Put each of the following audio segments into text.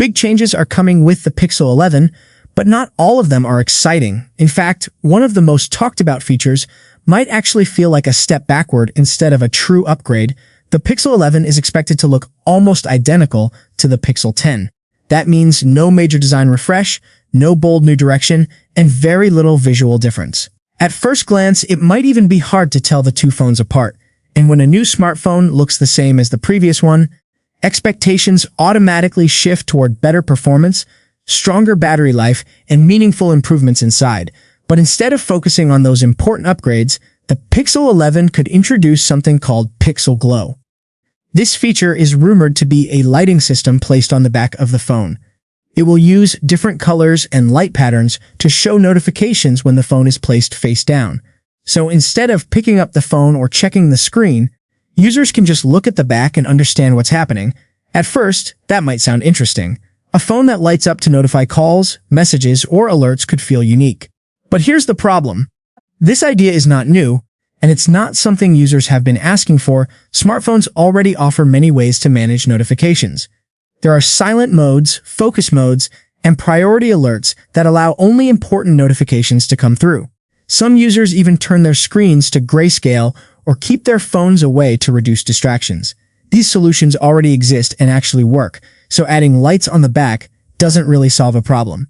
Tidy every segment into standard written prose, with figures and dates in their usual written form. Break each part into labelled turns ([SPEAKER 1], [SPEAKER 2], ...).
[SPEAKER 1] Big changes are coming with the Pixel 11, but not all of them are exciting. In fact, one of the most talked about features might actually feel like a step backward instead of a true upgrade. The Pixel 11 is expected to look almost identical to the Pixel 10. That means no major design refresh, no bold new direction, and very little visual difference. At first glance, it might even be hard to tell the two phones apart. And when a new smartphone looks the same as the previous one, expectations automatically shift toward better performance, stronger battery life, and meaningful improvements inside. But instead of focusing on those important upgrades, the Pixel 11 could introduce something called Pixel Glow. This feature is rumored to be a lighting system placed on the back of the phone. It will use different colors and light patterns to show notifications when the phone is placed face down. So instead of picking up the phone or checking the screen, users can just look at the back and understand what's happening. At first, that might sound interesting. A phone that lights up to notify calls, messages, or alerts could feel unique. But here's the problem. This idea is not new, and it's not something users have been asking for. Smartphones already offer many ways to manage notifications. There are silent modes, focus modes, and priority alerts that allow only important notifications to come through. Some users even turn their screens to grayscale or keep their phones away to reduce distractions. These solutions already exist and actually work, so adding lights on the back doesn't really solve a problem.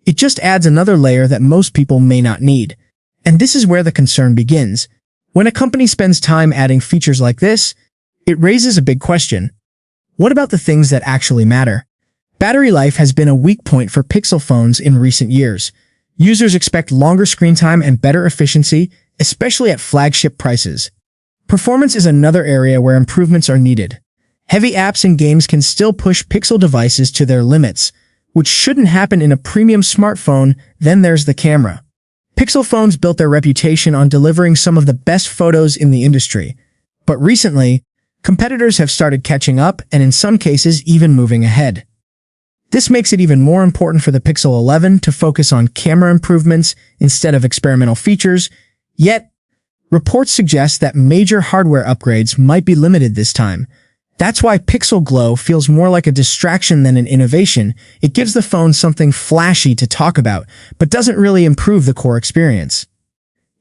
[SPEAKER 1] It just adds another layer that most people may not need. And this is where the concern begins. When a company spends time adding features like this, it raises a big question. What about the things that actually matter? Battery life has been a weak point for Pixel phones in recent years. Users expect longer screen time and better efficiency, especially at flagship prices. Performance is another area where improvements are needed. Heavy apps and games can still push Pixel devices to their limits, which shouldn't happen in a premium smartphone. Then there's the camera. Pixel phones built their reputation on delivering some of the best photos in the industry. But recently, competitors have started catching up and in some cases even moving ahead. This makes it even more important for the Pixel 11 to focus on camera improvements instead of experimental features. Yet, reports suggest that major hardware upgrades might be limited this time. That's why Pixel Glow feels more like a distraction than an innovation. It gives the phone something flashy to talk about, but doesn't really improve the core experience.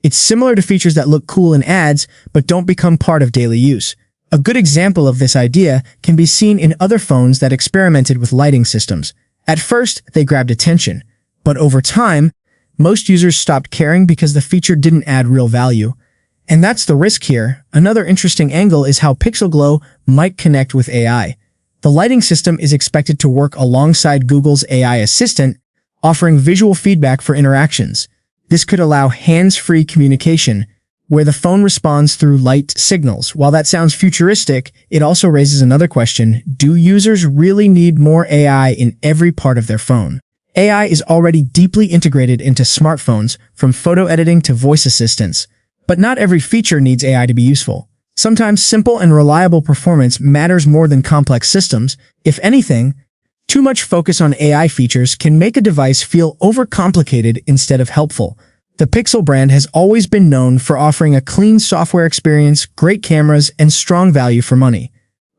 [SPEAKER 1] It's similar to features that look cool in ads, but don't become part of daily use. A good example of this idea can be seen in other phones that experimented with lighting systems. At first, they grabbed attention, but over time, most users stopped caring because the feature didn't add real value. And that's the risk here. Another interesting angle is how Pixel Glow might connect with AI. The lighting system is expected to work alongside Google's AI assistant, offering visual feedback for interactions. This could allow hands-free communication, where the phone responds through light signals. While that sounds futuristic, it also raises another question. Do users really need more AI in every part of their phone? AI is already deeply integrated into smartphones, from photo editing to voice assistants. But not every feature needs AI to be useful. Sometimes simple and reliable performance matters more than complex systems. If anything, too much focus on AI features can make a device feel overcomplicated instead of helpful. The Pixel brand has always been known for offering a clean software experience, great cameras, and strong value for money.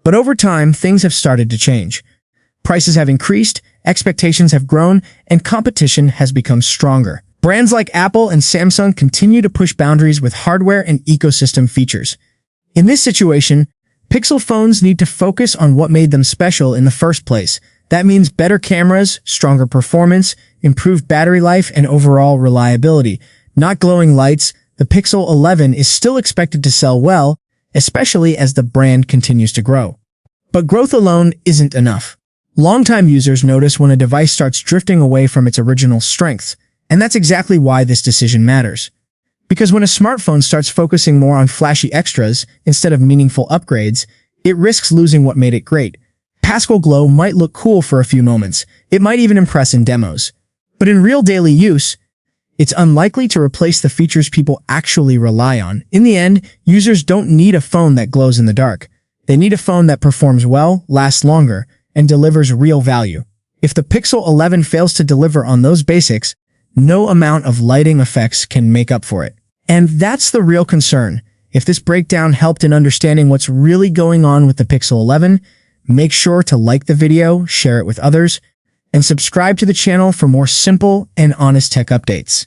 [SPEAKER 1] But over time, things have started to change. Prices have increased, expectations have grown, and competition has become stronger. Brands like Apple and Samsung continue to push boundaries with hardware and ecosystem features. In this situation, Pixel phones need to focus on what made them special in the first place. That means better cameras, stronger performance, improved battery life, and overall reliability. Not glowing lights, the Pixel 11 is still expected to sell well, especially as the brand continues to grow. But growth alone isn't enough. Longtime users notice when a device starts drifting away from its original strengths. And that's exactly why this decision matters. Because when a smartphone starts focusing more on flashy extras instead of meaningful upgrades, it risks losing what made it great. Pixel Glow might look cool for a few moments. It might even impress in demos. But in real daily use, it's unlikely to replace the features people actually rely on. In the end, users don't need a phone that glows in the dark. They need a phone that performs well, lasts longer, and delivers real value. If the Pixel 11 fails to deliver on those basics, no amount of lighting effects can make up for it. And that's the real concern. If this breakdown helped in understanding what's really going on with the Pixel 11, make sure to like the video, share it with others, and subscribe to the channel for more simple and honest tech updates.